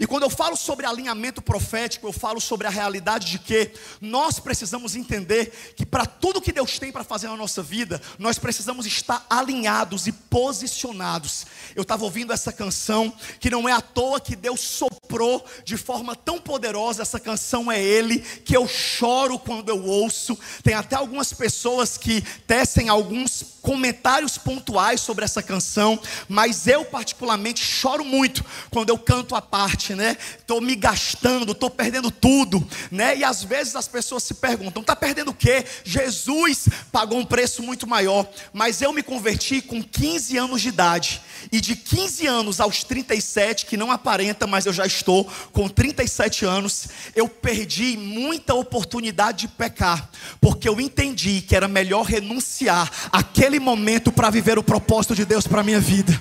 E quando eu falo sobre alinhamento profético, eu falo sobre a realidade de que nós precisamos entender que para tudo que Deus tem para fazer na nossa vida, nós precisamos estar alinhados e posicionados. Eu estava ouvindo essa canção, que não é à toa que Deus soprou de forma tão poderosa. Essa canção é Ele, que eu choro quando eu ouço. Tem até algumas pessoas que tecem alguns comentários pontuais sobre essa canção, mas eu particularmente choro muito quando eu canto a parte, né? Estou me gastando, estou perdendo tudo, né? E às vezes as pessoas se perguntam, está perdendo o quê? Jesus pagou um preço muito maior. Mas eu me converti com 15 anos de idade, e de 15 anos aos 37, que não aparenta, mas eu já estou com 37 anos, eu perdi muita oportunidade de pecar, porque eu entendi que era melhor renunciar àquele momento para viver o propósito de Deus para a minha vida.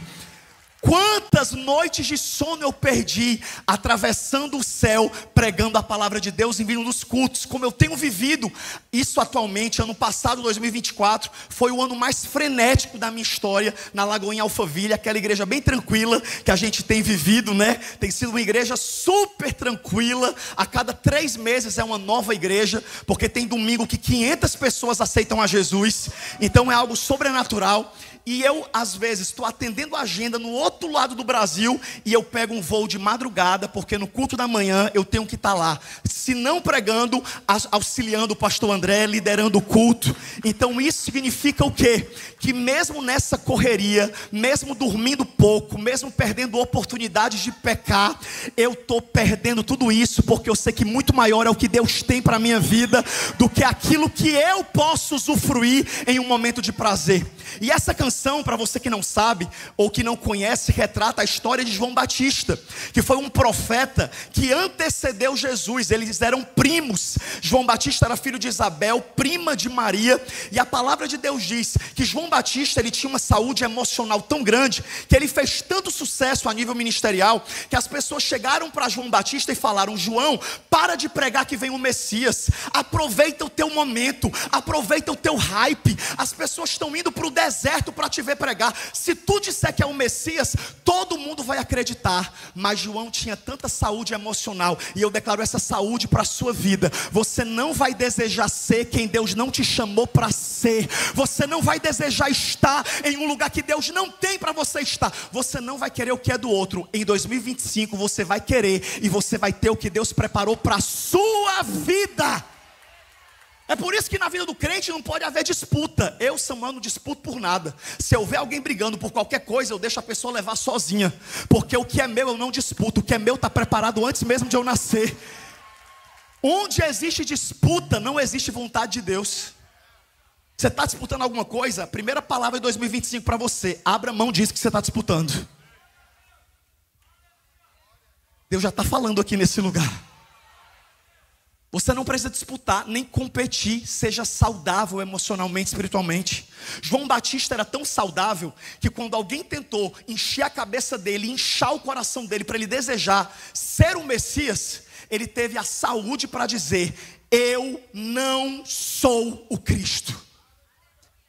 Quantas noites de sono eu perdi atravessando o céu, pregando a palavra de Deus em vindo dos cultos, como eu tenho vivido isso atualmente. Ano passado, 2024, foi o ano mais frenético da minha história, na Lagoinha Alphaville, aquela igreja bem tranquila que a gente tem vivido, né? Tem sido uma igreja super tranquila. A cada 3 meses é uma nova igreja, porque tem domingo que 500 pessoas aceitam a Jesus. Então é algo sobrenatural. E eu, às vezes, estou atendendo a agenda no outro lado do Brasil, e eu pego um voo de madrugada, porque no culto da manhã eu tenho que estar lá, se não pregando, auxiliando o pastor André, liderando o culto. Então isso significa o quê? Que mesmo nessa correria, mesmo dormindo pouco, mesmo perdendo oportunidades de pecar, eu estou perdendo tudo isso, porque eu sei que muito maior é o que Deus tem para a minha vida, do que aquilo que eu posso usufruir em um momento de prazer. E essa canção, para você que não sabe ou que não conhece, retrata a história de João Batista, que foi um profeta que antecedeu Jesus. Eles eram primos. João Batista era filho de Isabel, prima de Maria. E a palavra de Deus diz que João Batista, ele tinha uma saúde emocional tão grande, que ele fez tanto sucesso a nível ministerial, que as pessoas chegaram para João Batista e falaram: João, para de pregar que vem o Messias, aproveita o teu momento, aproveita o teu hype. As pessoas estão indo para o deserto para te ver pregar. Se tu disser que é o Messias, todo mundo vai acreditar. Mas João tinha tanta saúde emocional, e eu declaro essa saúde para a sua vida. Você não vai desejar ser quem Deus não te chamou para ser. Você não vai desejar estar em um lugar que Deus não tem para você estar. Você não vai querer o que é do outro. Em 2025 você vai querer, e você vai ter o que Deus preparou para a sua vida. É por isso que na vida do crente não pode haver disputa. Eu, Samuel, não disputo por nada. Se eu ver alguém brigando por qualquer coisa, eu deixo a pessoa levar sozinha. Porque o que é meu eu não disputo. O que é meu está preparado antes mesmo de eu nascer. Onde existe disputa, não existe vontade de Deus. Você está disputando alguma coisa? A primeira palavra de 2025 para você: abra mão disso que você está disputando. Deus já está falando aqui nesse lugar. Você não precisa disputar, nem competir. Seja saudável emocionalmente, espiritualmente. João Batista era tão saudável que quando alguém tentou encher a cabeça dele, inchar o coração dele para ele desejar ser o Messias, ele teve a saúde para dizer: eu não sou o Cristo.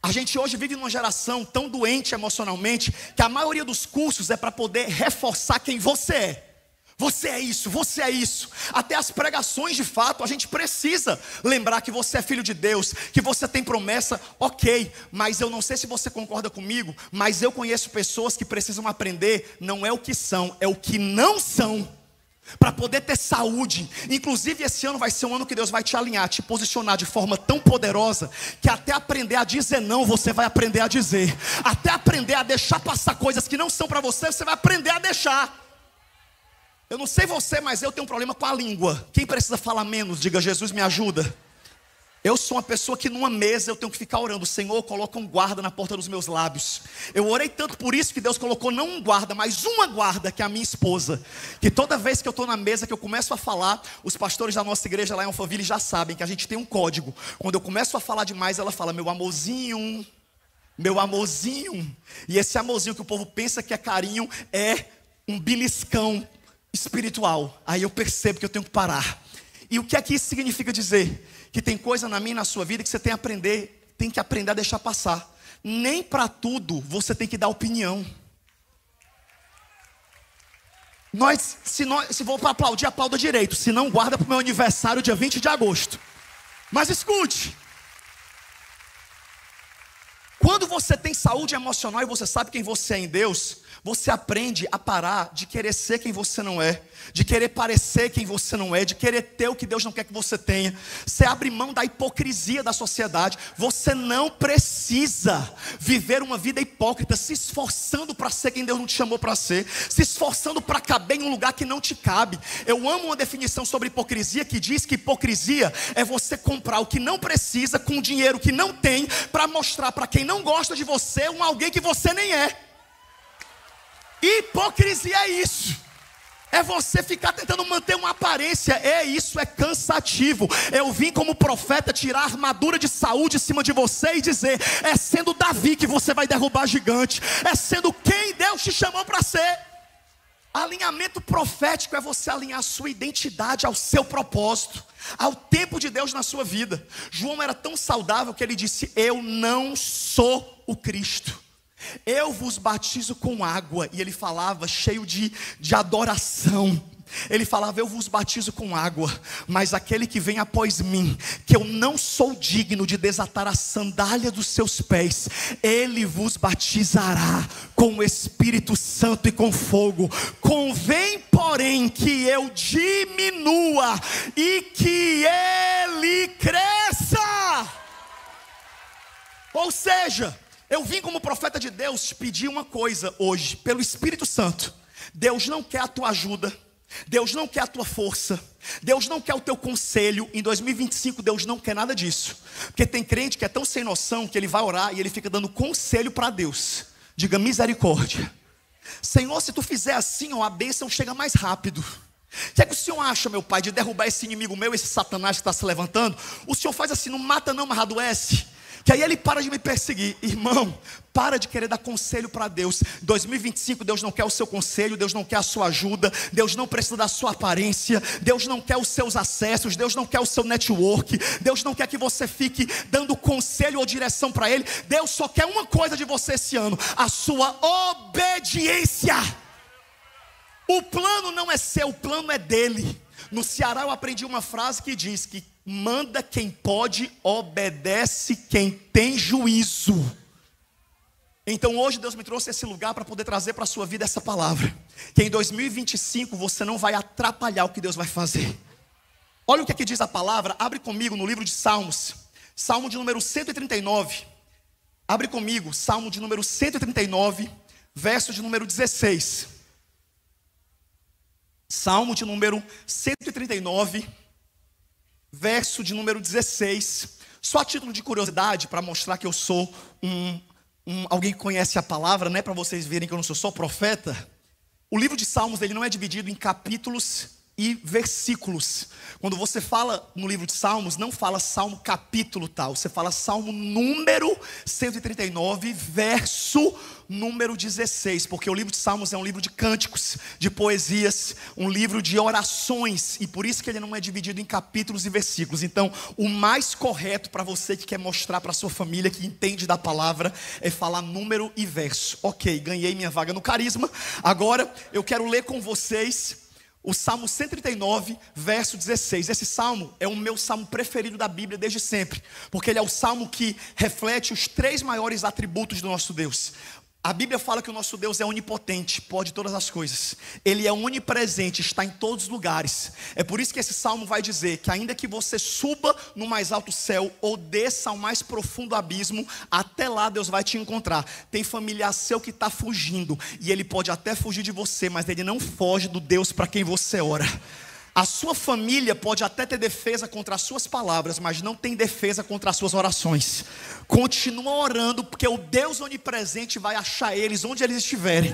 A gente hoje vive numa geração tão doente emocionalmente, que a maioria dos cursos é para poder reforçar quem você é. Você é isso, você é isso. Até as pregações, de fato, a gente precisa lembrar que você é filho de Deus, que você tem promessa, ok. Mas eu não sei se você concorda comigo, mas eu conheço pessoas que precisam aprender, não é o que são, é o que não são, para poder ter saúde. Inclusive esse ano vai ser um ano que Deus vai te alinhar, te posicionar de forma tão poderosa, que até aprender a dizer não, você vai aprender a dizer. Até aprender a deixar passar coisas que não são para você, você vai aprender a deixar. Eu não sei você, mas eu tenho um problema com a língua. Quem precisa falar menos, diga: Jesus me ajuda. Eu sou uma pessoa que numa mesa eu tenho que ficar orando: Senhor, coloca um guarda na porta dos meus lábios. Eu orei tanto por isso que Deus colocou não um guarda, mas uma guarda, que é a minha esposa. Que toda vez que eu estou na mesa, que eu começo a falar, os pastores da nossa igreja lá em Alphaville já sabem que a gente tem um código. Quando eu começo a falar demais, ela fala: meu amorzinho, meu amorzinho. E esse amorzinho que o povo pensa que é carinho, é um beliscão espiritual. Aí eu percebo que eu tenho que parar. E o que é que isso significa dizer? Que tem coisa na minha e na sua vida que você tem que aprender a deixar passar. Nem para tudo você tem que dar opinião. Se for para aplaudir, aplauda direito. Se não, guarda para o meu aniversário, dia 20 de agosto. Mas escute. Quando você tem saúde emocional e você sabe quem você é em Deus, você aprende a parar de querer ser quem você não é, de querer parecer quem você não é, de querer ter o que Deus não quer que você tenha. Você abre mão da hipocrisia da sociedade. Você não precisa viver uma vida hipócrita, se esforçando para ser quem Deus não te chamou para ser, se esforçando para caber em um lugar que não te cabe. Eu amo uma definição sobre hipocrisia que diz que hipocrisia é você comprar o que não precisa com o dinheiro que não tem, para mostrar para quem não gosta de você alguém que você nem é. Hipocrisia é isso. É você ficar tentando manter uma aparência. Isso é cansativo. Eu vim como profeta tirar a armadura de saúde em cima de você e dizer: é sendo Davi que você vai derrubar gigante. É sendo quem Deus te chamou para ser. Alinhamento profético é você alinhar a sua identidade ao seu propósito, ao tempo de Deus na sua vida. João era tão saudável que ele disse: eu não sou o Cristo, eu vos batizo com água. E ele falava cheio de adoração. Ele falava: eu vos batizo com água, mas aquele que vem após mim, que eu não sou digno de desatar a sandália dos seus pés, ele vos batizará com o Espírito Santo e com fogo. Convém, porém, que eu diminua e que ele cresça. Ou seja, eu vim como profeta de Deus te pedir uma coisa hoje, pelo Espírito Santo. Deus não quer a tua ajuda, Deus não quer a tua força, Deus não quer o teu conselho. Em 2025 Deus não quer nada disso. Porque tem crente que é tão sem noção que ele vai orar e ele fica dando conselho para Deus. Diga: misericórdia. Senhor, se tu fizer assim, a bênção chega mais rápido. O que é que o Senhor acha, meu Pai, de derrubar esse inimigo meu, esse Satanás que está se levantando? O Senhor faz assim: não mata não, mas adoece. Que aí ele para de me perseguir. Irmão, para de querer dar conselho para Deus. 2025 Deus não quer o seu conselho, Deus não quer a sua ajuda, Deus não precisa da sua aparência, Deus não quer os seus acessos, Deus não quer o seu network, Deus não quer que você fique dando conselho ou direção para Ele. Deus só quer uma coisa de você esse ano: a sua obediência. O plano não é seu, o plano é dele. No Ceará eu aprendi uma frase que diz que manda quem pode, obedece quem tem juízo. Então hoje Deus me trouxe esse lugar para poder trazer para a sua vida essa palavra, que em 2025 você não vai atrapalhar o que Deus vai fazer. Olha o que aqui diz a palavra. Abre comigo no livro de Salmos, Salmo de número 139. Abre comigo, Salmo de número 139, verso de número 16. Salmo de número 139, verso de número 16. Só a título de curiosidade, para mostrar que eu sou alguém que conhece a palavra, né? Para vocês verem que eu não sou só profeta. O livro de Salmos, ele não é dividido em capítulos e versículos. Quando você fala no livro de Salmos, não fala Salmo capítulo tal, você fala Salmo número 139, verso número 16, porque o livro de Salmos é um livro de cânticos, de poesias, um livro de orações, e por isso que ele não é dividido em capítulos e versículos. Então, o mais correto para você que quer mostrar para sua família, que entende da palavra, é falar número e verso. Ok, ganhei minha vaga no carisma. Agora, eu quero ler com vocês o Salmo 139, verso 16. Esse salmo é o meu salmo preferido da Bíblia desde sempre, porque ele é o salmo que reflete os 3 maiores atributos do nosso Deus. A Bíblia fala que o nosso Deus é onipotente, pode todas as coisas. Ele é onipresente, está em todos os lugares. É por isso que esse salmo vai dizer que ainda que você suba no mais alto céu ou desça ao mais profundo abismo, até lá Deus vai te encontrar. Tem familiar seu que está fugindo, e ele pode até fugir de você, mas ele não foge do Deus para quem você ora. A sua família pode até ter defesa contra as suas palavras, mas não tem defesa contra as suas orações. Continua orando, porque o Deus onipresente vai achar eles onde eles estiverem.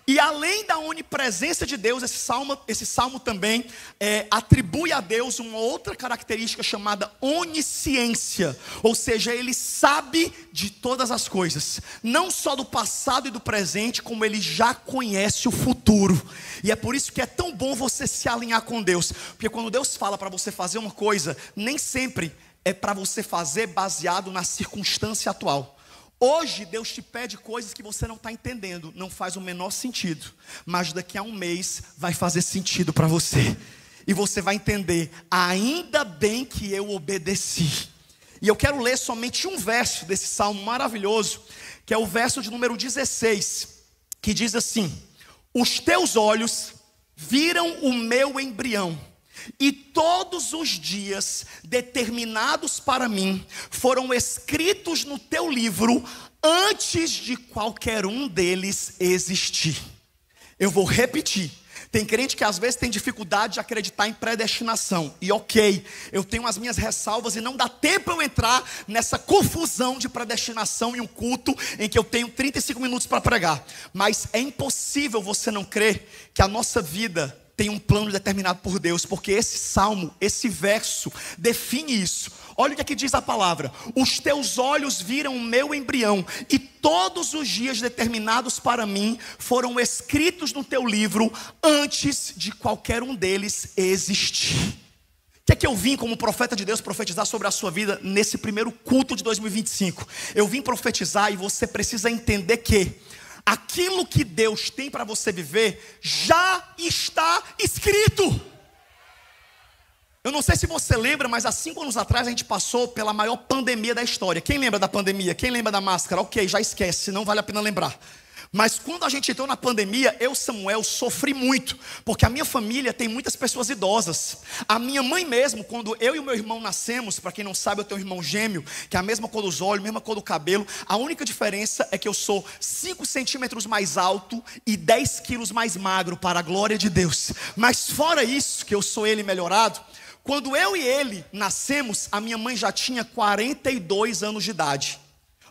E além da onipresença de Deus, esse salmo também atribui a Deus uma outra característica chamada onisciência. Ou seja, ele sabe de todas as coisas, não só do passado e do presente, como ele já conhece o futuro. E é por isso que é tão bom você se alinhar com Deus, porque quando Deus fala para você fazer uma coisa, nem sempre é para você fazer baseado na circunstância atual. Hoje Deus te pede coisas que você não está entendendo, não faz o menor sentido, mas daqui a um mês vai fazer sentido para você, e você vai entender, ainda bem que eu obedeci. E eu quero ler somente um verso desse salmo maravilhoso, que é o verso de número 16, que diz assim: os teus olhos viram o meu embrião, e todos os dias determinados para mim foram escritos no teu livro, antes de qualquer um deles existir. Eu vou repetir. Tem crente que às vezes tem dificuldade de acreditar em predestinação. E ok, eu tenho as minhas ressalvas e não dá tempo eu entrar nessa confusão de predestinação em um culto em que eu tenho 35 minutos para pregar. Mas é impossível você não crer que a nossa vida tem um plano determinado por Deus, porque esse salmo, esse verso define isso. Olha o que aqui diz a palavra: os teus olhos viram o meu embrião, e todos os dias determinados para mim foram escritos no teu livro, antes de qualquer um deles existir. O que é que eu vim como profeta de Deus profetizar sobre a sua vida nesse primeiro culto de 2025? Eu vim profetizar, e você precisa entender que aquilo que Deus tem para você viver já está escrito. Eu não sei se você lembra, mas há 5 anos atrás a gente passou pela maior pandemia da história. Quem lembra da pandemia? Quem lembra da máscara? Ok, já esquece, não vale a pena lembrar. Mas quando a gente entrou na pandemia, eu, Samuel, sofri muito, porque a minha família tem muitas pessoas idosas. A minha mãe mesmo, quando eu e o meu irmão nascemos, para quem não sabe, eu tenho um irmão gêmeo, que é a mesma cor dos olhos, mesma cor do cabelo. A única diferença é que eu sou 5 centímetros mais alto e 10 quilos mais magro, para a glória de Deus. Mas fora isso, que eu sou ele melhorado, quando eu e ele nascemos, a minha mãe já tinha 42 anos de idade.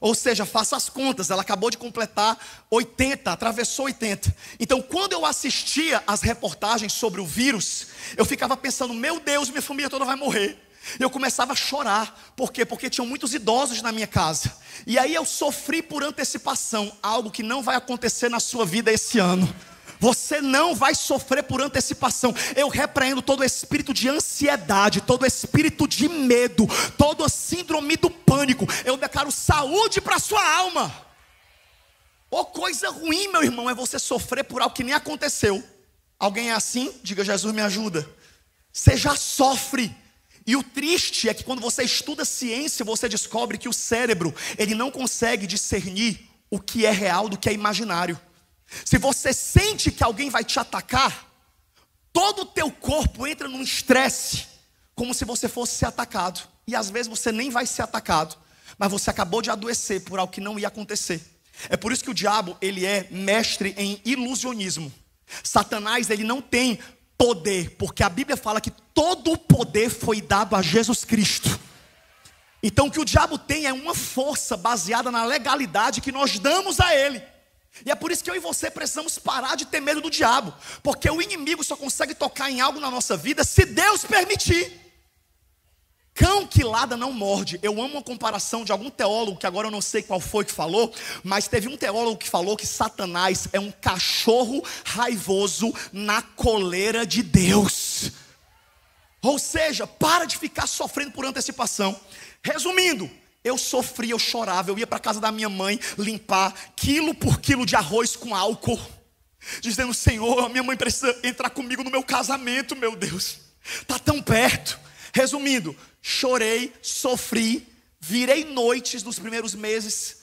Ou seja, faça as contas, ela acabou de completar 80, atravessou 80. Então, quando eu assistia as reportagens sobre o vírus, eu ficava pensando: meu Deus, minha família toda vai morrer. Eu começava a chorar. Por quê? Porque tinham muitos idosos na minha casa. E aí eu sofri por antecipação, algo que não vai acontecer na sua vida esse ano. Você não vai sofrer por antecipação. Eu repreendo todo espírito de ansiedade, todo espírito de medo, toda síndrome do pânico. Eu declaro saúde para a sua alma. Oh, coisa ruim, meu irmão, é você sofrer por algo que nem aconteceu. Alguém é assim? Diga: Jesus, me ajuda. Você já sofre. E o triste é que quando você estuda ciência, você descobre que o cérebro, ele não consegue discernir o que é real do que é imaginário. Se você sente que alguém vai te atacar, todo o teu corpo entra num estresse, como se você fosse ser atacado. E às vezes você nem vai ser atacado, mas você acabou de adoecer por algo que não ia acontecer. É por isso que o diabo, ele é mestre em ilusionismo. Satanás, ele não tem poder, porque a Bíblia fala que todo o poder foi dado a Jesus Cristo. Então o que o diabo tem é uma força baseada na legalidade que nós damos a ele. E é por isso que eu e você precisamos parar de ter medo do diabo, porque o inimigo só consegue tocar em algo na nossa vida se Deus permitir. Cão que lada não morde. Eu amo uma comparação de algum teólogo, que agora eu não sei qual foi que falou, mas teve um teólogo que falou que Satanás é um cachorro raivoso na coleira de Deus. Ou seja, para de ficar sofrendo por antecipação. Resumindo, eu sofria, eu chorava, eu ia para a casa da minha mãe limpar quilo por quilo de arroz com álcool, dizendo: Senhor, a minha mãe precisa entrar comigo no meu casamento, meu Deus, está tão perto. Resumindo, chorei, sofri, virei noites nos primeiros meses,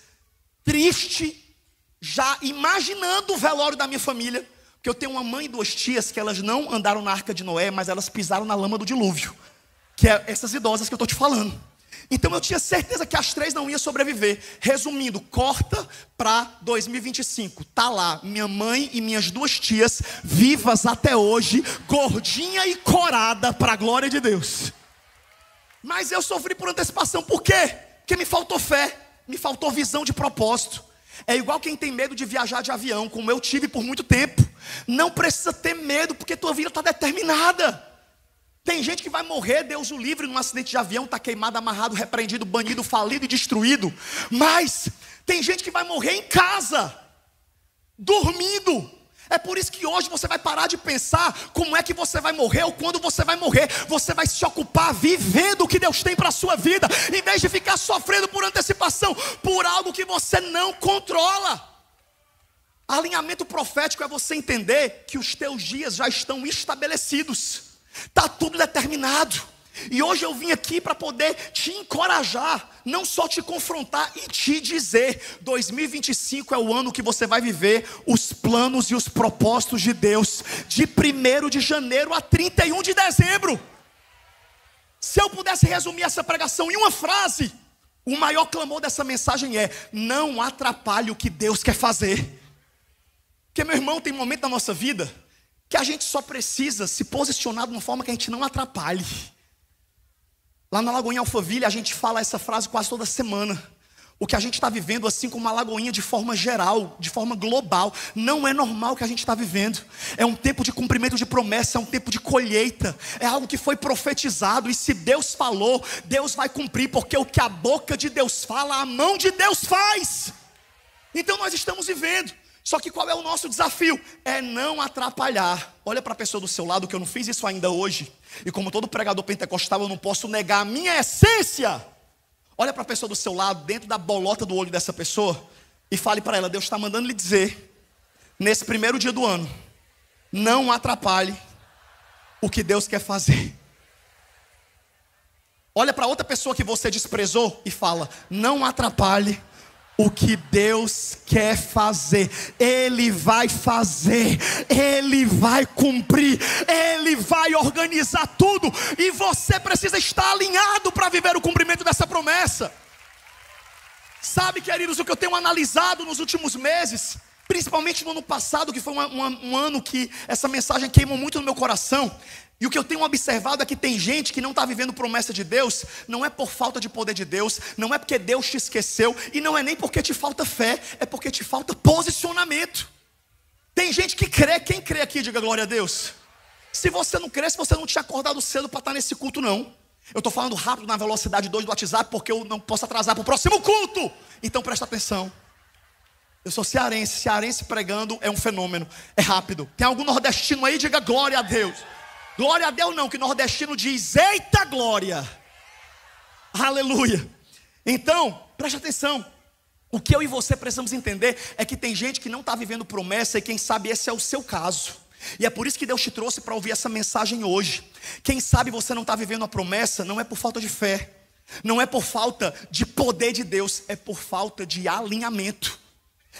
triste, já imaginando o velório da minha família, porque eu tenho uma mãe e 2 tias que elas não andaram na arca de Noé, mas elas pisaram na lama do dilúvio, que é essas idosas que eu estou te falando. Então eu tinha certeza que as 3 não iam sobreviver. Resumindo, corta para 2025. Tá lá, minha mãe e minhas 2 tias vivas até hoje, gordinha e corada, para a glória de Deus. Mas eu sofri por antecipação. Por quê? Porque me faltou fé, me faltou visão de propósito. É igual quem tem medo de viajar de avião, como eu tive por muito tempo. Não precisa ter medo, porque tua vida está determinada. Tem gente que vai morrer, Deus o livre, num acidente de avião, está queimado, amarrado, repreendido, banido, falido e destruído. Mas tem gente que vai morrer em casa, dormindo. É por isso que hoje você vai parar de pensar como é que você vai morrer ou quando você vai morrer. Você vai se ocupar vivendo o que Deus tem para a sua vida, em vez de ficar sofrendo por antecipação, por algo que você não controla. Alinhamento profético é você entender que os teus dias já estão estabelecidos, está tudo determinado. E hoje eu vim aqui para poder te encorajar, não só te confrontar e te dizer: 2025 é o ano que você vai viver os planos e os propósitos de Deus, de 1º de janeiro a 31 de dezembro. Se eu pudesse resumir essa pregação em uma frase, o maior clamor dessa mensagem é: não atrapalhe o que Deus quer fazer. Porque, meu irmão, tem momento da nossa vida que a gente só precisa se posicionar de uma forma que a gente não atrapalhe. Lá na Lagoinha Alphaville a gente fala essa frase quase toda semana. O que a gente está vivendo, assim como a Lagoinha, de forma geral, de forma global, não é normal o que a gente está vivendo. É um tempo de cumprimento de promessa, é um tempo de colheita, é algo que foi profetizado. E se Deus falou, Deus vai cumprir, porque o que a boca de Deus fala, a mão de Deus faz. Então nós estamos vivendo. Só que qual é o nosso desafio? É não atrapalhar. Olha para a pessoa do seu lado, que eu não fiz isso ainda hoje. E como todo pregador pentecostal, eu não posso negar a minha essência. Olha para a pessoa do seu lado, dentro da bolota do olho dessa pessoa, e fale para ela: Deus está mandando lhe dizer, nesse 1º dia do ano, não atrapalhe o que Deus quer fazer. Olha para outra pessoa que você desprezou e fala: não atrapalhe o que Deus quer fazer. Ele vai fazer, Ele vai cumprir, Ele vai organizar tudo, e você precisa estar alinhado para viver o cumprimento dessa promessa. Sabe, queridos, o que eu tenho analisado nos últimos meses, principalmente no ano passado, que foi um ano que essa mensagem queimou muito no meu coração. E o que eu tenho observado é que tem gente que não está vivendo promessa de Deus, não é por falta de poder de Deus, não é porque Deus te esqueceu, e não é nem porque te falta fé, é porque te falta posicionamento. Tem gente que crê, quem crê aqui, diga glória a Deus. Se você não crê, se você não tinha acordado cedo para estar nesse culto, não. Eu estou falando rápido na velocidade 2 do WhatsApp, porque eu não posso atrasar para o próximo culto. Então presta atenção. Eu sou cearense pregando é um fenômeno, é rápido. Tem algum nordestino aí, diga glória a Deus. Glória a Deus não, que nordestino diz: eita glória, aleluia. Então, preste atenção. O que eu e você precisamos entender é que tem gente que não está vivendo promessa, e quem sabe esse é o seu caso. E é por isso que Deus te trouxe para ouvir essa mensagem hoje. Quem sabe você não está vivendo a promessa, não é por falta de fé, não é por falta de poder de Deus, é por falta de alinhamento,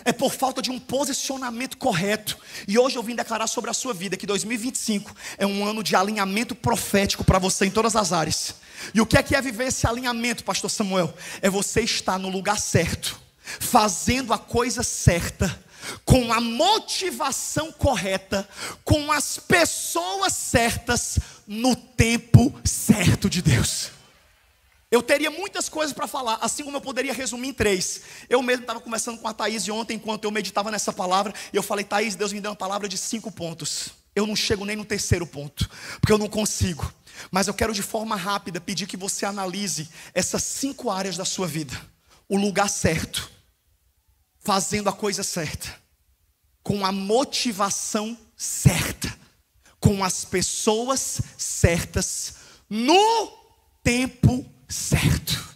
é por falta de um posicionamento correto. E hoje eu vim declarar sobre a sua vida que 2025 é um ano de alinhamento profético para você em todas as áreas. E o que é viver esse alinhamento, pastor Samuel? É você estar no lugar certo, fazendo a coisa certa, com a motivação correta, com as pessoas certas, no tempo certo de Deus. Eu teria muitas coisas para falar, assim como eu poderia resumir em 3. Eu mesmo estava conversando com a Thaís ontem, enquanto eu meditava nessa palavra, e eu falei: Thaís, Deus me deu uma palavra de 5 pontos. Eu não chego nem no 3º ponto, porque eu não consigo. Mas eu quero de forma rápida pedir que você analise essas 5 áreas da sua vida. O lugar certo, fazendo a coisa certa, com a motivação certa, com as pessoas certas, no tempo certo.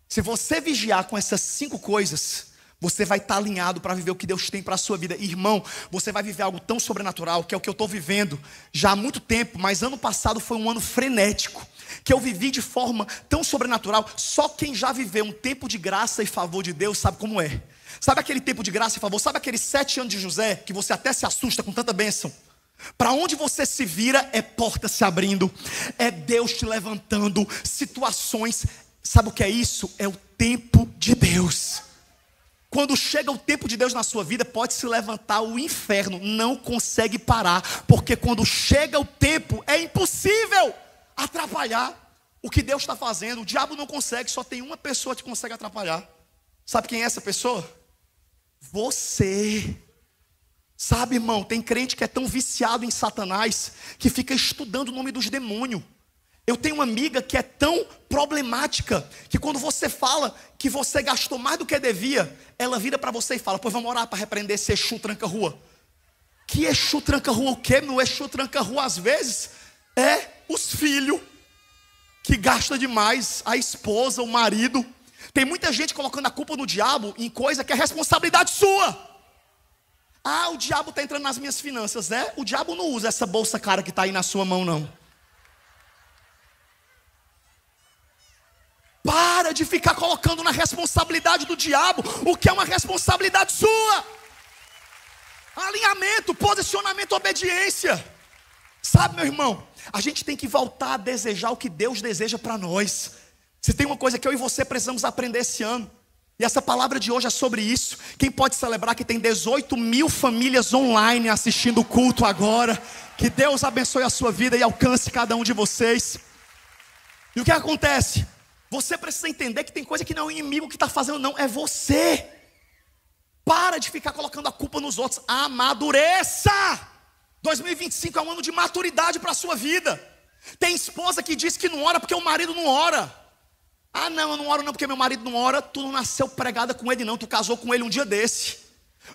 Se você vigiar com essas 5 coisas, você vai estar alinhado para viver o que Deus tem para a sua vida. Irmão, você vai viver algo tão sobrenatural, que é o que eu estou vivendo já há muito tempo, mas ano passado foi um ano frenético, que eu vivi de forma tão sobrenatural. Só quem já viveu um tempo de graça e favor de Deus sabe como é. Sabe aquele tempo de graça e favor? Sabe aqueles 7 anos de José, que você até se assusta com tanta bênção? Para onde você se vira é porta se abrindo, é Deus te levantando, situações. Sabe o que é isso? É o tempo de Deus. Quando chega o tempo de Deus na sua vida, pode se levantar o inferno, não consegue parar, porque quando chega o tempo, é impossível atrapalhar o que Deus está fazendo. O diabo não consegue, só tem uma pessoa que consegue atrapalhar. Sabe quem é essa pessoa? Você. Sabe, irmão, tem crente que é tão viciado em Satanás que fica estudando o nome dos demônios. Eu tenho uma amiga que é tão problemática que quando você fala que você gastou mais do que devia, ela vira para você e fala: pois vamos orar para repreender esse Exu tranca-rua. Que Exu tranca rua o quê? No Exu tranca rua às vezes é os filhos que gasta demais, a esposa, o marido. Tem muita gente colocando a culpa no diabo em coisa que é responsabilidade sua. Ah, o diabo está entrando nas minhas finanças, né? O diabo não usa essa bolsa cara que está aí na sua mão, não. Para de ficar colocando na responsabilidade do diabo o que é uma responsabilidade sua. Alinhamento, posicionamento, obediência. Sabe, meu irmão, a gente tem que voltar a desejar o que Deus deseja para nós. Se tem uma coisa que eu e você precisamos aprender esse ano, e essa palavra de hoje é sobre isso. Quem pode celebrar que tem 18 mil famílias online assistindo o culto agora? Que Deus abençoe a sua vida e alcance cada um de vocês. E o que acontece? Você precisa entender que tem coisa que não é o inimigo que está fazendo, não, é você. Para de ficar colocando a culpa nos outros. Amadureça. 2025 é um ano de maturidade para a sua vida. Tem esposa que diz que não ora porque o marido não ora. Ah não, eu não oro não porque meu marido não ora. Tu não nasceu pregada com ele não, tu casou com ele um dia desse.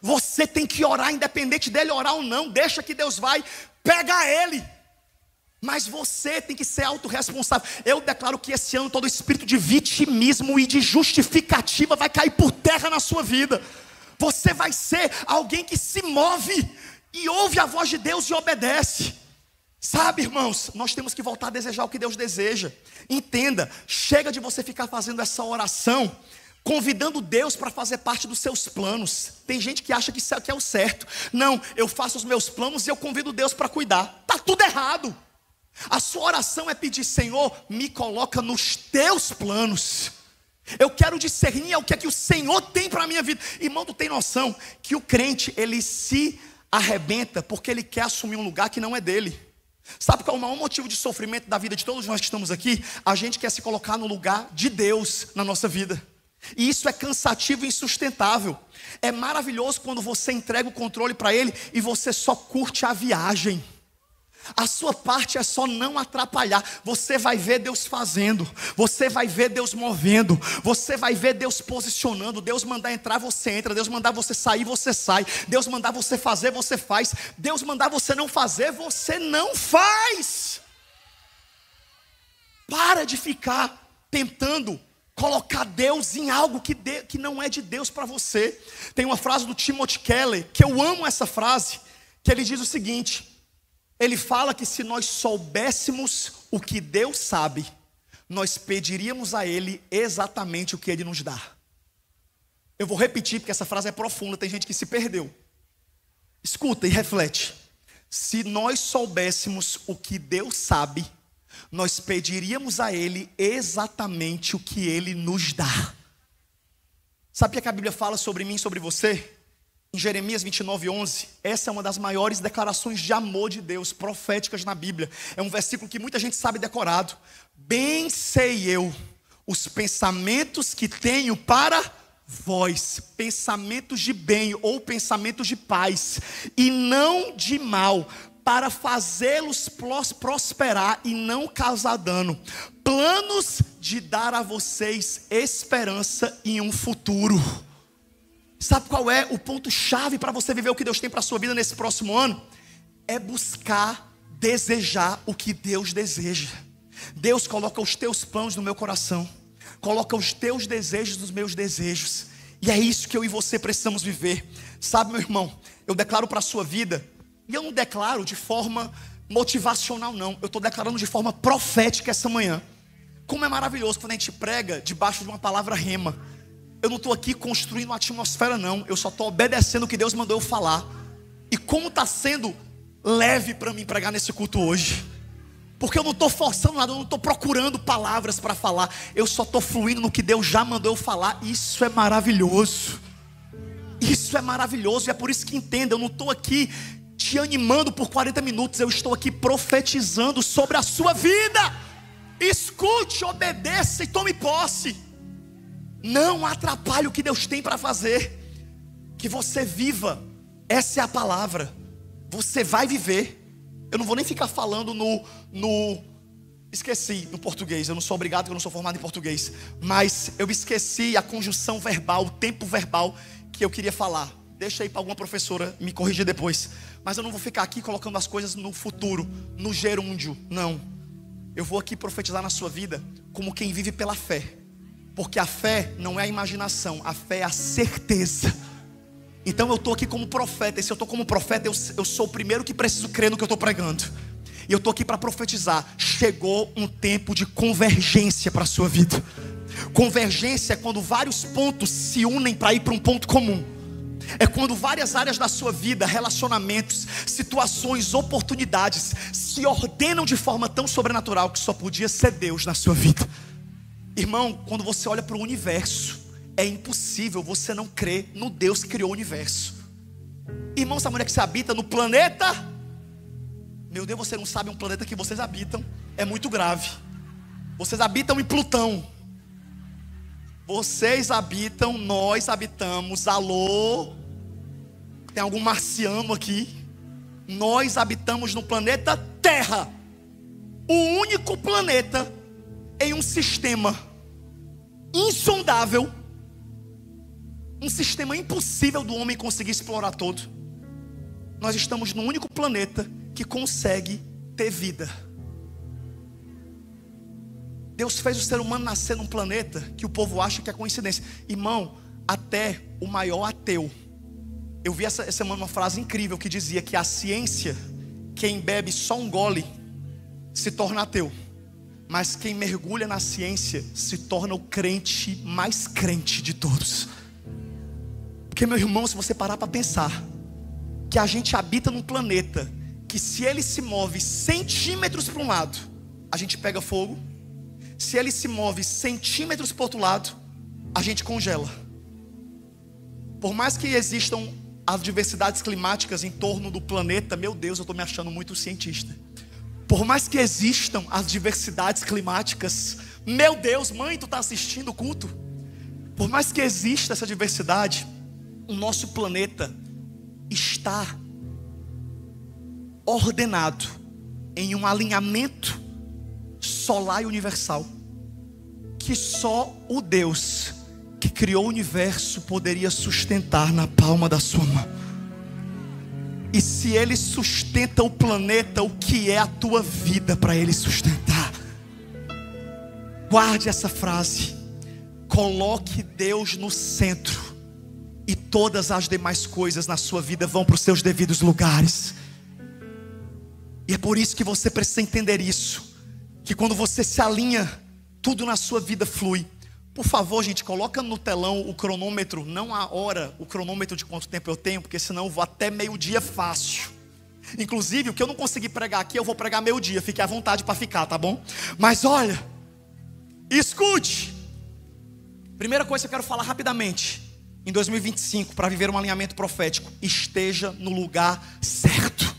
Você tem que orar independente dele orar ou não. Deixa que Deus vai pegar ele. Mas você tem que ser autorresponsável. Eu declaro que esse ano todo espírito de vitimismo e de justificativa vai cair por terra na sua vida. Você vai ser alguém que se move e ouve a voz de Deus e obedece. Sabe, irmãos, nós temos que voltar a desejar o que Deus deseja. Entenda, chega de você ficar fazendo essa oração, convidando Deus para fazer parte dos seus planos. Tem gente que acha que isso aqui é o certo. Não, eu faço os meus planos e eu convido Deus para cuidar. Está tudo errado. A sua oração é pedir: Senhor, me coloca nos teus planos. Eu quero discernir o que é que o Senhor tem para a minha vida. Irmão, tu tem noção que o crente, ele se arrebenta porque ele quer assumir um lugar que não é dele. Sabe qual é o maior motivo de sofrimento da vida de todos nós que estamos aqui? A gente quer se colocar no lugar de Deus na nossa vida. E isso é cansativo e insustentável. É maravilhoso quando você entrega o controle para Ele e você só curte a viagem. A sua parte é só não atrapalhar. Você vai ver Deus fazendo, você vai ver Deus movendo, você vai ver Deus posicionando. Deus mandar entrar, você entra. Deus mandar você sair, você sai. Deus mandar você fazer, você faz. Deus mandar você não fazer, você não faz. Para de ficar tentando colocar Deus em algo que não é de Deus para você. Tem uma frase do Timothy Keller, que eu amo essa frase, que ele diz o seguinte: ele fala que se nós soubéssemos o que Deus sabe, nós pediríamos a Ele exatamente o que Ele nos dá. Eu vou repetir porque essa frase é profunda, tem gente que se perdeu. Escuta e reflete. Se nós soubéssemos o que Deus sabe, nós pediríamos a Ele exatamente o que Ele nos dá. Sabe o que a Bíblia fala sobre mim e sobre você? Em Jeremias 29:11, essa é uma das maiores declarações de amor de Deus, proféticas na Bíblia. É um versículo que muita gente sabe decorado. Bem sei eu os pensamentos que tenho para vós, pensamentos de bem ou pensamentos de paz, e não de mal, para fazê-los prosperar e não causar dano. Planos de dar a vocês esperança em um futuro. Sabe qual é o ponto-chave para você viver o que Deus tem para a sua vida nesse próximo ano? É buscar, desejar o que Deus deseja. Deus coloca os teus planos no meu coração, coloca os teus desejos nos meus desejos, e é isso que eu e você precisamos viver. Sabe, meu irmão, eu declaro para a sua vida, e eu não declaro de forma motivacional não, eu estou declarando de forma profética essa manhã. Como é maravilhoso quando a gente prega debaixo de uma palavra rema. Eu não estou aqui construindo uma atmosfera não, eu só estou obedecendo o que Deus mandou eu falar. E como está sendo leve para mim pregar nesse culto hoje, porque eu não estou forçando nada, eu não estou procurando palavras para falar, eu só estou fluindo no que Deus já mandou eu falar. Isso é maravilhoso. Isso é maravilhoso, e é por isso que entenda, eu não estou aqui te animando por 40 minutos, eu estou aqui profetizando sobre a sua vida. Escute, obedeça e tome posse. Não atrapalhe o que Deus tem para fazer. Que você viva. Essa é a palavra. Você vai viver. Eu não vou nem ficar falando esqueci no português. Eu não sou obrigado, porque eu não sou formado em português. Mas eu esqueci a conjunção verbal, o tempo verbal que eu queria falar. deixa aí para alguma professora me corrigir depois. Mas eu não vou ficar aqui colocando as coisas no futuro, no gerúndio, não. Eu vou aqui profetizar na sua vida como quem vive pela fé. Porque a fé não é a imaginação, a fé é a certeza. Então eu estou aqui como profeta. E se eu estou como profeta, eu sou o primeiro que preciso crer no que eu estou pregando. E eu estou aqui para profetizar. Chegou um tempo de convergência para a sua vida. Convergência é quando vários pontos se unem para ir para um ponto comum. É quando várias áreas da sua vida, relacionamentos, situações, oportunidades se ordenam de forma tão sobrenatural que só podia ser Deus na sua vida. Irmão, quando você olha para o universo, é impossível você não crer no Deus que criou o universo. Irmão, essa mulher que você habita no planeta, meu Deus, você não sabe um planeta que vocês habitam, é muito grave. Vocês habitam em Plutão. Vocês habitam, nós habitamos, alô? Tem algum marciano aqui? Nós habitamos no planeta Terra. O único planeta em um sistema insondável, um sistema impossível do homem conseguir explorar todo. Nós estamos no único planeta que consegue ter vida. Deus fez o ser humano nascer num planeta que o povo acha que é coincidência. Irmão, até o maior ateu. Eu vi essa semana uma frase incrível que dizia que a ciência, quem bebe só um gole, se torna ateu. Mas quem mergulha na ciência se torna o crente mais crente de todos. Porque, meu irmão, se você parar para pensar que a gente habita num planeta que, se ele se move centímetros para um lado, a gente pega fogo. Se ele se move centímetros para o outro lado, a gente congela. Por mais que existam as diversidades climáticas em torno do planeta, meu Deus, eu estou me achando muito cientista. Por mais que existam as diversidades climáticas, meu Deus, mãe, tu está assistindo o culto? Por mais que exista essa diversidade, o nosso planeta está ordenado em um alinhamento solar e universal, que só o Deus que criou o universo poderia sustentar na palma da sua mão. E se Ele sustenta o planeta, o que é a tua vida para Ele sustentar? Guarde essa frase. Coloque Deus no centro, e todas as demais coisas na sua vida vão para os seus devidos lugares. E é por isso que você precisa entender isso, que quando você se alinha, tudo na sua vida flui. Por favor, gente, coloca no telão o cronômetro, não a hora, o cronômetro de quanto tempo eu tenho, porque senão eu vou até meio-dia fácil. Inclusive, o que eu não consegui pregar aqui, eu vou pregar meio-dia. Fique à vontade para ficar, tá bom? Mas olha, escute. Primeira coisa que eu quero falar rapidamente. Em 2025, para viver um alinhamento profético, esteja no lugar certo.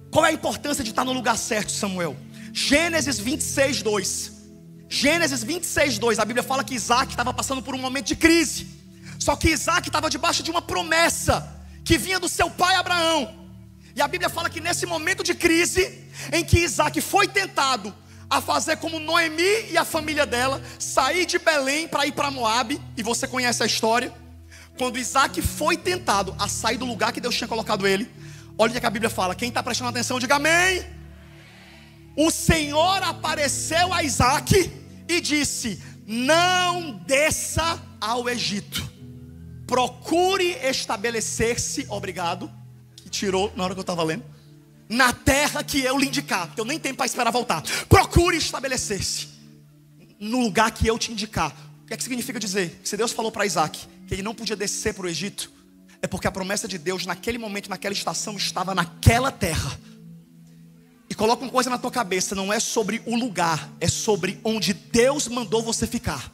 Qual é a importância de estar no lugar certo, Samuel? Gênesis 26, 2. Gênesis 26, 2. A Bíblia fala que Isaac estava passando por um momento de crise. Só que Isaac estava debaixo de uma promessa que vinha do seu pai Abraão. E a Bíblia fala que nesse momento de crise, em que Isaac foi tentado a fazer como Noemi e a família dela, sair de Belém para ir para Moabe, e você conhece a história. Quando Isaac foi tentado a sair do lugar que Deus tinha colocado ele, olha o que a Bíblia fala. Quem está prestando atenção, diga amém. O Senhor apareceu a Isaac e disse: não desça ao Egito, procure estabelecer-se, obrigado, que tirou na hora que eu estava lendo, na terra que eu lhe indicar, que eu nem tenho para esperar voltar. Procure estabelecer-se no lugar que eu te indicar. O que é que significa dizer? Se Deus falou para Isaac que ele não podia descer para o Egito, é porque a promessa de Deus naquele momento, naquela estação, estava naquela terra. E coloca uma coisa na tua cabeça, não é sobre o lugar, é sobre onde Deus mandou você ficar.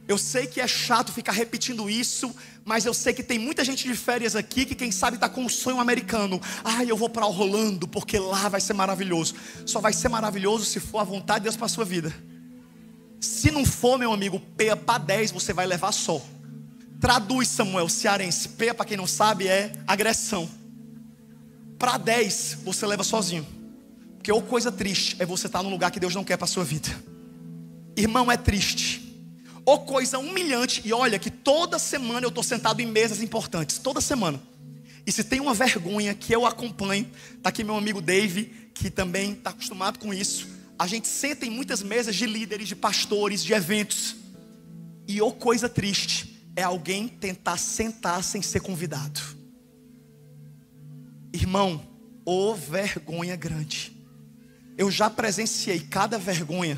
Eu sei que é chato ficar repetindo isso, mas eu sei que tem muita gente de férias aqui que quem sabe está com um sonho americano. Eu vou para Orlando porque lá vai ser maravilhoso. Só vai ser maravilhoso se for a vontade de Deus para a sua vida. Se não for, meu amigo, peia para 10 você vai levar só. Traduz, Samuel, cearense. Peia, para quem não sabe, é agressão. Para 10 você leva sozinho. Porque coisa triste é você estar num lugar que Deus não quer para a sua vida. Irmão, é triste. Ô coisa humilhante. E olha que toda semana eu estou sentado em mesas importantes, toda semana. E se tem uma vergonha que eu acompanho, está aqui meu amigo Dave, que também está acostumado com isso. A gente senta em muitas mesas de líderes, de pastores, de eventos. E ô coisa triste é alguém tentar sentar sem ser convidado. Irmão, ô vergonha grande. Eu já presenciei cada vergonha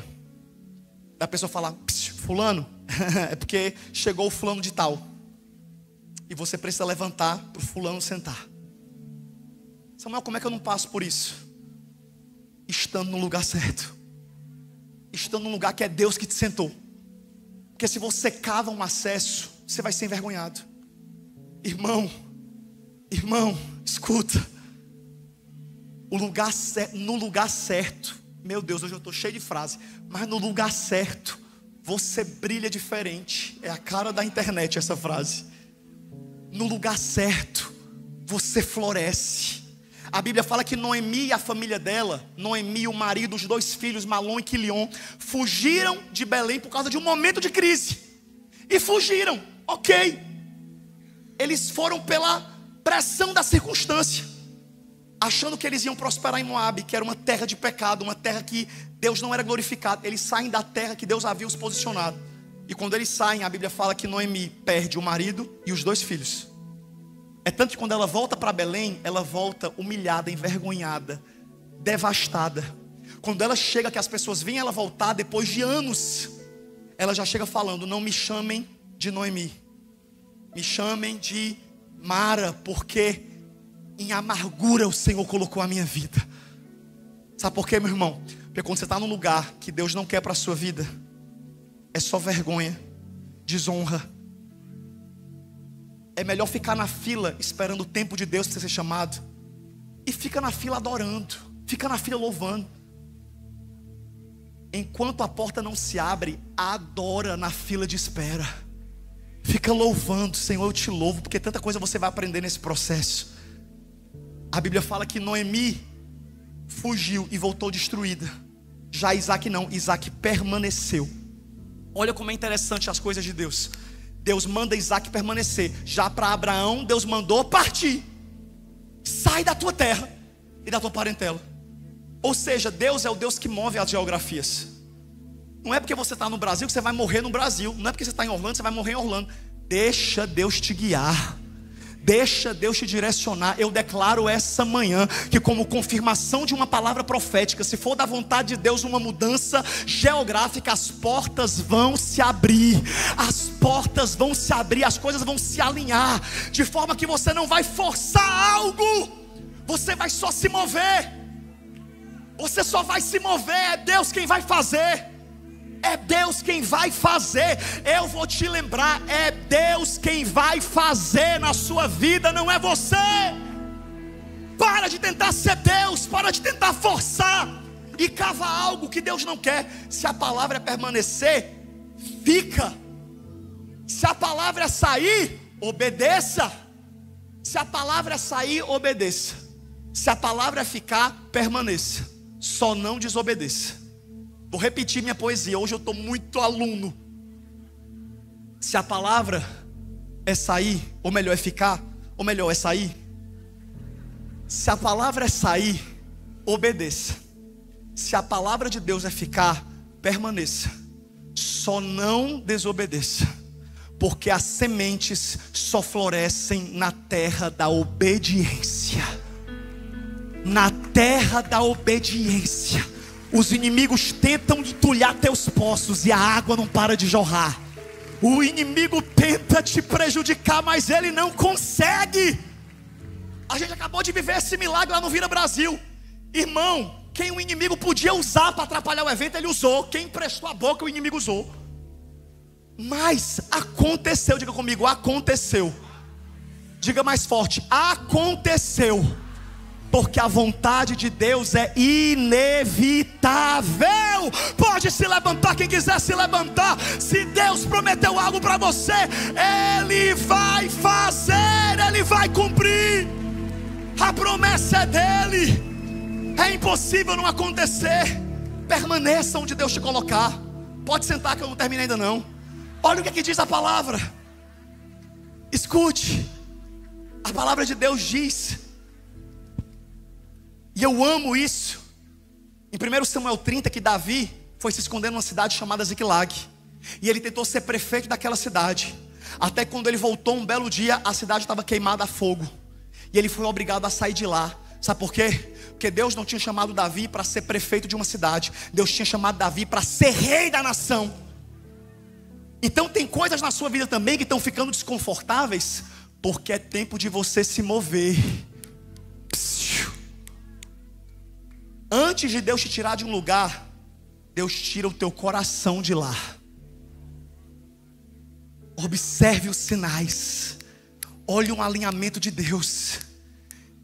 da pessoa falar: fulano, é porque chegou o fulano de tal. E você precisa levantar para o fulano sentar. Samuel, como é que eu não passo por isso? Estando no lugar certo. Estando no lugar que é Deus que te sentou. Porque se você cava um acesso, você vai ser envergonhado. Irmão, escuta. No lugar certo. Meu Deus, hoje eu estou cheio de frase. Mas no lugar certo, você brilha diferente. É a cara da internet essa frase. No lugar certo, você floresce. A Bíblia fala que Noemi e a família dela, Noemi, o marido, os 2 filhos, Malom e Quilion, fugiram de Belém por causa de um momento de crise. E fugiram, ok. Eles foram pela pressão da circunstância, achando que eles iam prosperar em Moabe, que era uma terra de pecado, uma terra que Deus não era glorificado. Eles saem da terra que Deus havia os posicionado. E quando eles saem, a Bíblia fala que Noemi perde o marido e os 2 filhos. É tanto que quando ela volta para Belém, ela volta humilhada, envergonhada, devastada. Quando ela chega, que as pessoas veem ela voltar depois de anos, ela já chega falando: não me chamem de Noemi, me chamem de Mara, porque em amargura o Senhor colocou a minha vida. Sabe por quê, meu irmão? Porque quando você está num lugar que Deus não quer para a sua vida, é só vergonha, desonra. É melhor ficar na fila esperando o tempo de Deus para você ser chamado. E fica na fila adorando, fica na fila louvando. Enquanto a porta não se abre, adora na fila de espera. Fica louvando: Senhor, eu te louvo, porque tanta coisa você vai aprender nesse processo. A Bíblia fala que Noemi fugiu e voltou destruída. Já Isaac não, Isaac permaneceu. Olha como é interessante as coisas de Deus. Deus manda Isaac permanecer. Já para Abraão, Deus mandou partir. Sai da tua terra e da tua parentela. Ou seja, Deus é o Deus que move as geografias. Não é porque você está no Brasil que você vai morrer no Brasil. Não é porque você está em Orlando que você vai morrer em Orlando. Deixa Deus te guiar. Deixa Deus te direcionar. Eu declaro essa manhã que, como confirmação de uma palavra profética, se for da vontade de Deus uma mudança geográfica, as portas vão se abrir. As portas vão se abrir, as coisas vão se alinhar, de forma que você não vai forçar algo, você vai só se mover. Você só vai se mover, é Deus quem vai fazer. É Deus quem vai fazer. Eu vou te lembrar, é Deus quem vai fazer na sua vida, não é você. Para de tentar ser Deus, para de tentar forçar e cavar algo que Deus não quer. Se a palavra é permanecer, fica. Se a palavra é sair, obedeça. Se a palavra é sair, obedeça. Se a palavra é ficar, permaneça. Só não desobedeça. Vou repetir minha poesia, hoje eu estou muito aluno. Se a palavra é sair, ou melhor é ficar, ou melhor é sair. Se a palavra é sair, obedeça. Se a palavra de Deus é ficar, permaneça. Só não desobedeça, porque as sementes só florescem na terra da obediência. Na terra da obediência. Os inimigos tentam entulhar teus poços e a água não para de jorrar. O inimigo tenta te prejudicar, mas ele não consegue. A gente acabou de viver esse milagre lá no Vira Brasil. Irmão, quem o inimigo podia usar para atrapalhar o evento, ele usou. Quem emprestou a boca, o inimigo usou. Mas aconteceu, diga comigo, aconteceu. Diga mais forte, aconteceu. Porque a vontade de Deus é inevitável. Pode se levantar quem quiser se levantar. Se Deus prometeu algo para você, Ele vai fazer, Ele vai cumprir. A promessa é dEle. É impossível não acontecer. Permaneça onde Deus te colocar. Pode sentar que eu não terminei ainda não. Olha o que diz a palavra. Escute. A palavra de Deus diz, e eu amo isso, em 1 Samuel 30, que Davi foi se esconder numa cidade chamada Ziclag, e ele tentou ser prefeito daquela cidade, até quando ele voltou um belo dia, a cidade estava queimada a fogo, e ele foi obrigado a sair de lá. Sabe por quê? Porque Deus não tinha chamado Davi para ser prefeito de uma cidade, Deus tinha chamado Davi para ser rei da nação. Então tem coisas na sua vida também que estão ficando desconfortáveis, porque é tempo de você se mover. Antes de Deus te tirar de um lugar, Deus tira o teu coração de lá. Observe os sinais. Olhe um alinhamento de Deus.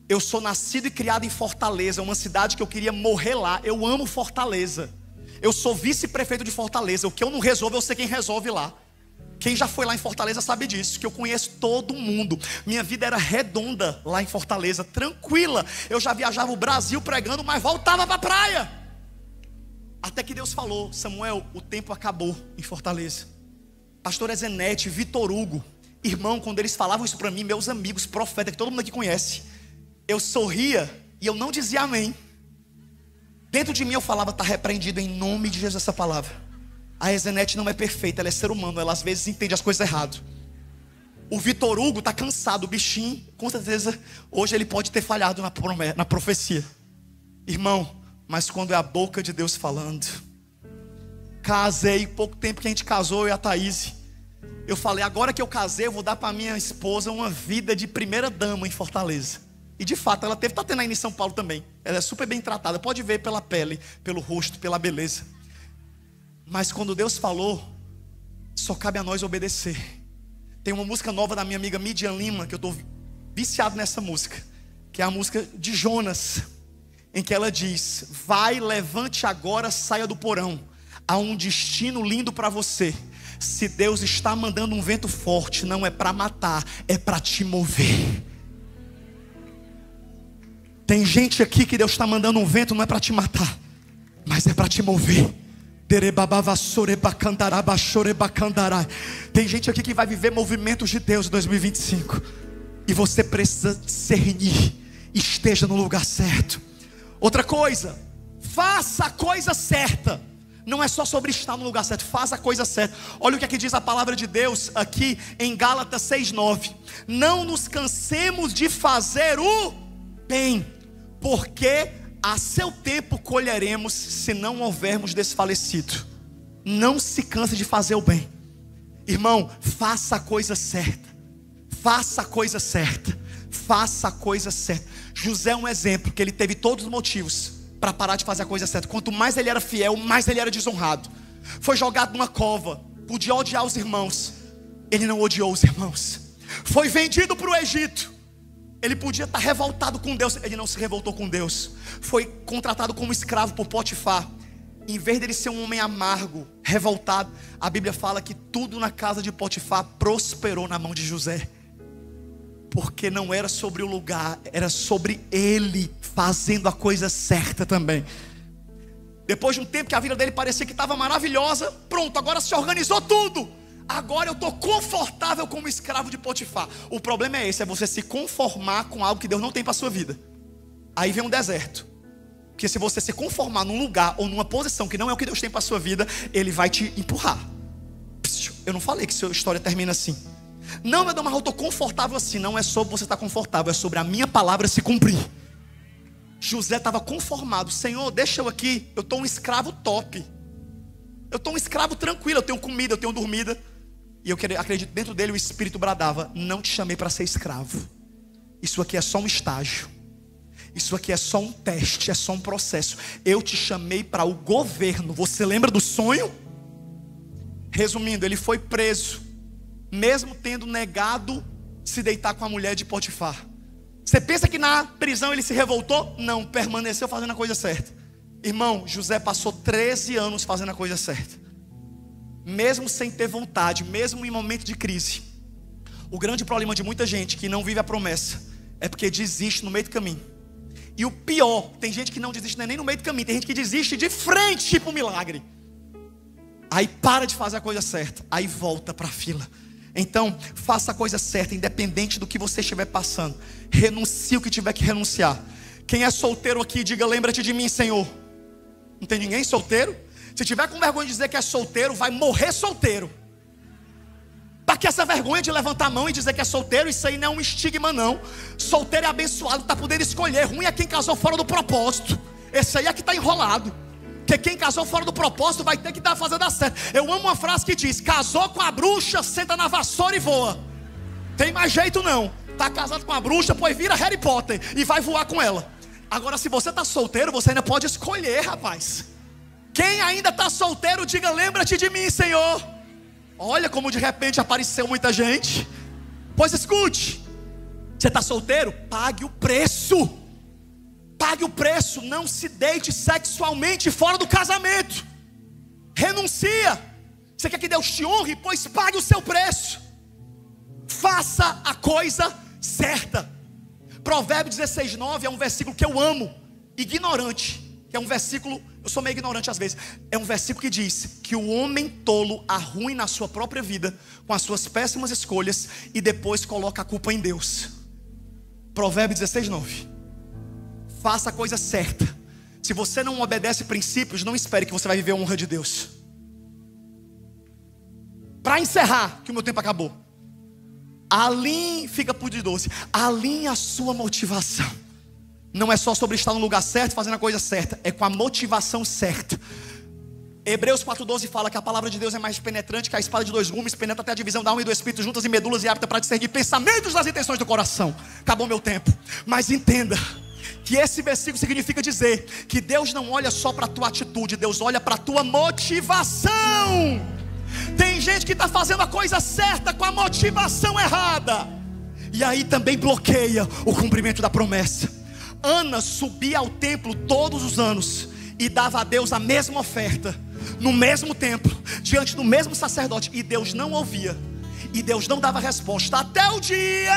Eu sou nascido e criado em Fortaleza, uma cidade que eu queria morrer lá. Eu amo Fortaleza. Eu sou vice-prefeito de Fortaleza. O que eu não resolvo, eu sei quem resolve lá. Quem já foi lá em Fortaleza sabe disso, que eu conheço todo mundo. Minha vida era redonda lá em Fortaleza, tranquila. Eu já viajava o Brasil pregando, mas voltava para a praia. Até que Deus falou: Samuel, o tempo acabou em Fortaleza. Pastor Ezenete, Vitor Hugo, irmão, quando eles falavam isso para mim, meus amigos, profetas, que todo mundo aqui conhece, eu sorria e eu não dizia amém. Dentro de mim eu falava: está repreendido em nome de Jesus essa palavra. A Ezenete não é perfeita, ela é ser humano, ela às vezes entende as coisas errado. O Vitor Hugo está cansado, o bichinho, com certeza, hoje ele pode ter falhado na profecia. Irmão, mas quando é a boca de Deus falando. Casei, pouco tempo que a gente casou, eu e a Thaís. Eu falei: agora que eu casei, eu vou dar para minha esposa uma vida de primeira dama em Fortaleza. E de fato, ela está tendo aí em São Paulo também. Ela é super bem tratada, pode ver pela pele, pelo rosto, pela beleza. Mas quando Deus falou, só cabe a nós obedecer. Tem uma música nova da minha amiga Midian Lima, que eu estou viciado nessa música, que é a música de Jonas, em que ela diz: vai, levante agora, saia do porão, há um destino lindo para você. Se Deus está mandando um vento forte, não é para matar, é para te mover. Tem gente aqui que Deus está mandando um vento, não é para te matar, mas é para te mover. Tem gente aqui que vai viver movimentos de Deus em 2025, e você precisa discernir. Esteja no lugar certo. Outra coisa, faça a coisa certa. Não é só sobre estar no lugar certo, faça a coisa certa. Olha o que aqui diz a palavra de Deus aqui em Gálatas 6:9. Não nos cansemos de fazer o bem, porque a seu tempo colheremos, se não houvermos desfalecido. Não se canse de fazer o bem. Irmão, faça a coisa certa. Faça a coisa certa. Faça a coisa certa. José é um exemplo, que ele teve todos os motivos para parar de fazer a coisa certa. Quanto mais ele era fiel, mais ele era desonrado. Foi jogado numa cova, podia odiar os irmãos, ele não odiou os irmãos. Foi vendido para o Egito. Ele podia estar revoltado com Deus, ele não se revoltou com Deus. Foi contratado como escravo por Potifar. Em vez dele ser um homem amargo, revoltado, a Bíblia fala que tudo na casa de Potifar prosperou na mão de José. Porque não era sobre o lugar, era sobre ele fazendo a coisa certa também. Depois de um tempo que a vida dele parecia que estava maravilhosa, pronto, agora se organizou tudo. Agora eu estou confortável como escravo de Potifar. O problema é esse, é você se conformar com algo que Deus não tem para a sua vida. Aí vem um deserto. Porque se você se conformar num lugar ou numa posição que não é o que Deus tem para a sua vida, Ele vai te empurrar. Eu não falei que sua história termina assim. Não, meu Deus, mas eu estou confortável assim. Não é sobre você estar confortável, é sobre a minha palavra se cumprir. José estava conformado. Senhor, deixa eu aqui, eu estou um escravo top. Eu estou um escravo tranquilo, eu tenho comida, eu tenho dormida. E eu acredito, dentro dele o Espírito bradava: não te chamei para ser escravo. Isso aqui é só um estágio. Isso aqui é só um teste, é só um processo. Eu te chamei para o governo. Você lembra do sonho? Resumindo, ele foi preso, mesmo tendo negado se deitar com a mulher de Potifar. Você pensa que na prisão ele se revoltou? Não, permaneceu fazendo a coisa certa. Irmão, José passou 13 anos fazendo a coisa certa, mesmo sem ter vontade, mesmo em momento de crise. O grande problema de muita gente que não vive a promessa é porque desiste no meio do caminho. E o pior, tem gente que não desiste nem no meio do caminho, tem gente que desiste de frente para o milagre. aí para de fazer a coisa certa, aí volta para a fila. Então, faça a coisa certa, independente do que você estiver passando. Renuncie o que tiver que renunciar. Quem é solteiro aqui, diga: lembra-te de mim, Senhor. Não tem ninguém solteiro? Se tiver com vergonha de dizer que é solteiro, vai morrer solteiro. Para que essa vergonha de levantar a mão e dizer que é solteiro? Isso aí não é um estigma, não. Solteiro é abençoado, está podendo escolher. Ruim é quem casou fora do propósito. Esse aí é que está enrolado. Porque quem casou fora do propósito vai ter que fazer dar certo. Eu amo uma frase que diz: casou com a bruxa, senta na vassoura e voa. Tem mais jeito não. Está casado com a bruxa, pois vira Harry Potter e vai voar com ela. Agora, se você está solteiro, você ainda pode escolher, rapaz. Quem ainda está solteiro, diga: lembra-te de mim, Senhor. Olha como de repente apareceu muita gente. Pois escute, você está solteiro? Pague o preço. Pague o preço. Não se deite sexualmente fora do casamento. Renuncia. Você quer que Deus te honre? Pois pague o seu preço. Faça a coisa certa. Provérbios 16:9 é um versículo que eu amo. Ignorante, que é um versículo, eu sou meio ignorante às vezes. É um versículo que diz que o homem tolo arruina a sua própria vida com as suas péssimas escolhas e depois coloca a culpa em Deus. Provérbios 16:9. Faça a coisa certa. Se você não obedece princípios, não espere que você vai viver a honra de Deus. Para encerrar, que o meu tempo acabou, alinhe, fica por de doce, alinhe a sua motivação. Não é só sobre estar no lugar certo, fazendo a coisa certa, é com a motivação certa. Hebreus 4:12 fala que a palavra de Deus é mais penetrante que a espada de 2 gumes, penetra até a divisão da alma e do espírito, juntas e medulas, e apta para discernir pensamentos das intenções do coração. Acabou meu tempo. Mas entenda que esse versículo significa dizer que Deus não olha só para a tua atitude, Deus olha para a tua motivação. Tem gente que está fazendo a coisa certa com a motivação errada, e aí também bloqueia o cumprimento da promessa. Ana subia ao templo todos os anos e dava a Deus a mesma oferta, no mesmo templo, diante do mesmo sacerdote, e Deus não ouvia, e Deus não dava resposta, até o dia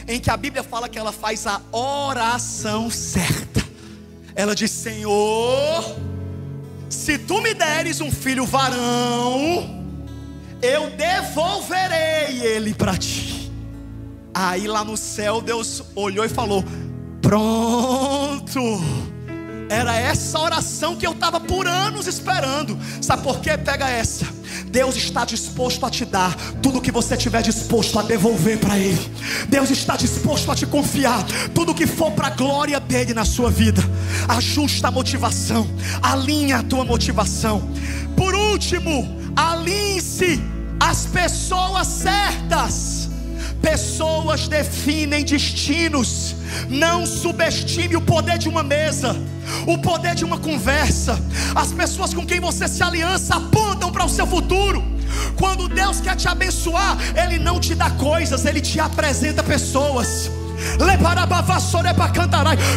em que a Bíblia fala que ela faz a oração certa. Ela diz: Senhor, se tu me deres um filho varão, eu devolverei ele para ti. Aí lá no céu Deus olhou e falou: pronto. Era essa oração que eu estava por anos esperando. Sabe por quê? Pega essa. Deus está disposto a te dar tudo que você estiver disposto a devolver para Ele. Deus está disposto a te confiar tudo que for para a glória dEle na sua vida. Ajusta a motivação, alinha a tua motivação. Por último, alinhe-se às pessoas certas. Pessoas definem destinos. Não subestime o poder de uma mesa, o poder de uma conversa. As pessoas com quem você se aliança apontam para o seu futuro. Quando Deus quer te abençoar, Ele não te dá coisas, Ele te apresenta pessoas.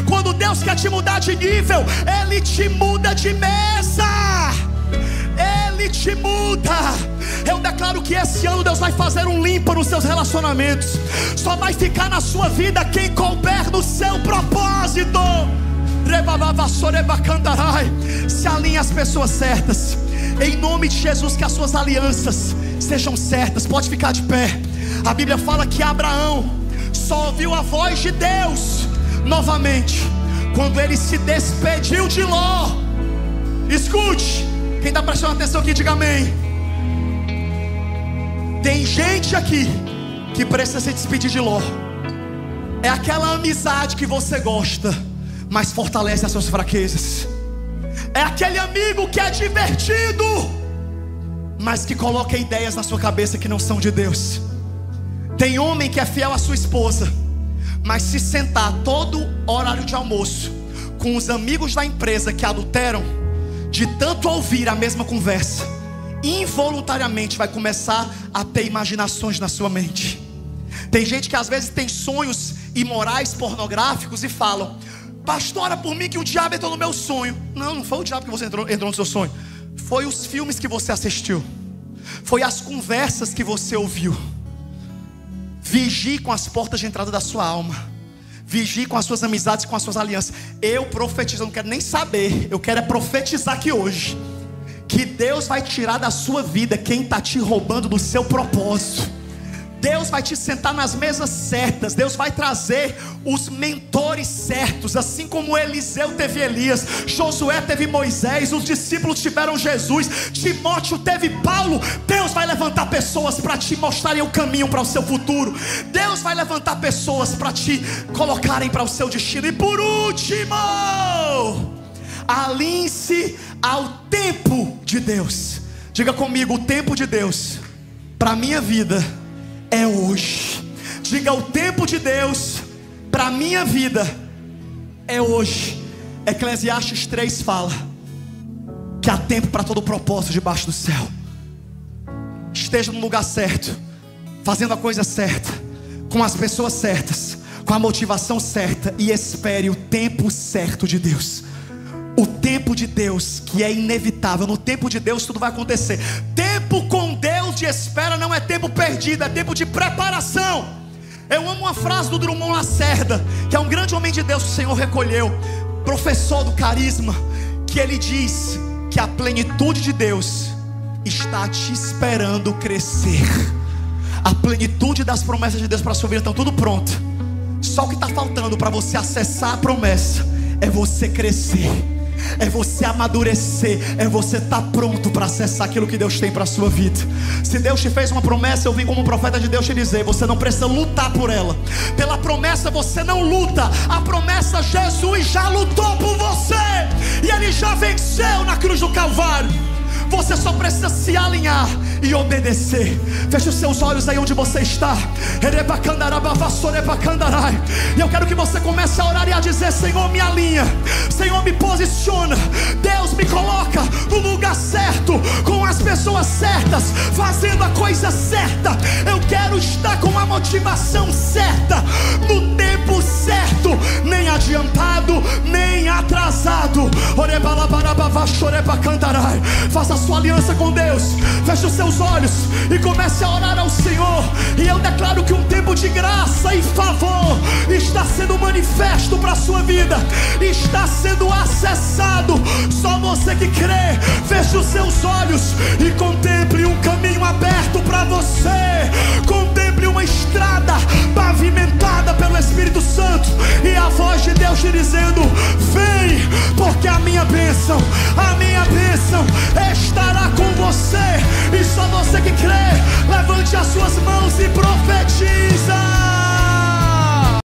Quando Deus quer te mudar de nível, Ele te muda de mesa. Ele te muda. Eu declaro que esse ano Deus vai fazer um limpa nos seus relacionamentos. Só vai ficar na sua vida quem couber no seu propósito. Se alinhe às pessoas certas. Em nome de Jesus, que as suas alianças sejam certas. Pode ficar de pé. A Bíblia fala que Abraão só ouviu a voz de Deus novamente quando ele se despediu de Ló. Escute. Quem está prestando atenção aqui, diga amém. Tem gente aqui que precisa se despedir de Ló. É aquela amizade que você gosta, mas fortalece as suas fraquezas. É aquele amigo que é divertido, mas que coloca ideias na sua cabeça que não são de Deus. Tem homem que é fiel à sua esposa, mas se sentar todo horário de almoço com os amigos da empresa que adulteram, de tanto ouvir a mesma conversa, involuntariamente vai começar a ter imaginações na sua mente. Tem gente que às vezes tem sonhos imorais, pornográficos, e falam: pastor, ora por mim que o diabo entrou no meu sonho. Não foi o diabo que você entrou no seu sonho. Foi os filmes que você assistiu, foi as conversas que você ouviu. Vigie com as portas de entrada da sua alma. Vigie com as suas amizades, com as suas alianças. Eu profetizo, eu não quero nem saber. Eu quero é profetizar aqui hoje que Deus vai tirar da sua vida quem está te roubando do seu propósito. Deus vai te sentar nas mesas certas. Deus vai trazer os mentores certos. Assim como Eliseu teve Elias, Josué teve Moisés, os discípulos tiveram Jesus, Timóteo teve Paulo. Deus vai levantar pessoas para te mostrarem o caminho para o seu futuro. Deus vai levantar pessoas para te colocarem para o seu destino. E por último, alinhe-se ao tempo de Deus. Diga comigo: o tempo de Deus para a minha vida é hoje. Diga: o tempo de Deus para a minha vida é hoje. Eclesiastes 3 fala que há tempo para todo propósito debaixo do céu. Esteja no lugar certo, fazendo a coisa certa, com as pessoas certas, com a motivação certa, e espere o tempo certo de Deus. O tempo de Deus, que é inevitável. No tempo de Deus tudo vai acontecer. Tempo com Deus de espera não é tempo perdido, é tempo de preparação. Eu amo uma frase do Drummond Lacerda, que é um grande homem de Deus que o Senhor recolheu, professor do carisma, que ele diz que a plenitude de Deus está te esperando crescer. A plenitude das promessas de Deus para a sua vida estão tudo pronto. Só o que está faltando para você acessar a promessa é você crescer, é você amadurecer, é você estar pronto para acessar aquilo que Deus tem para a sua vida. Se Deus te fez uma promessa, eu vim como profeta de Deus te dizer: você não precisa lutar por ela. Pela promessa você não luta. A promessa, Jesus já lutou por você, e Ele já venceu na cruz do Calvário. Você só precisa se alinhar e obedecer. Feche os seus olhos aí onde você está. E eu quero que você comece a orar e a dizer: Senhor, me alinha, Senhor, me posiciona, Deus me coloca no lugar certo, com as pessoas certas, fazendo a coisa certa. Eu quero estar com a motivação certa, no tempo certo, nem adiantado, nem atrasado. Faça a sua aliança com Deus. Feche os seus olhos e comece a orar ao Senhor. E eu declaro que um tempo de graça e favor está sendo manifesto para a sua vida, está sendo acessado. Só você que crê, feche os seus olhos e contemple um caminho aberto para você. Contemple uma estrada pavimentada pelo Espírito Santo, e a voz de Deus te dizendo: vem, porque a minha bênção estará com você.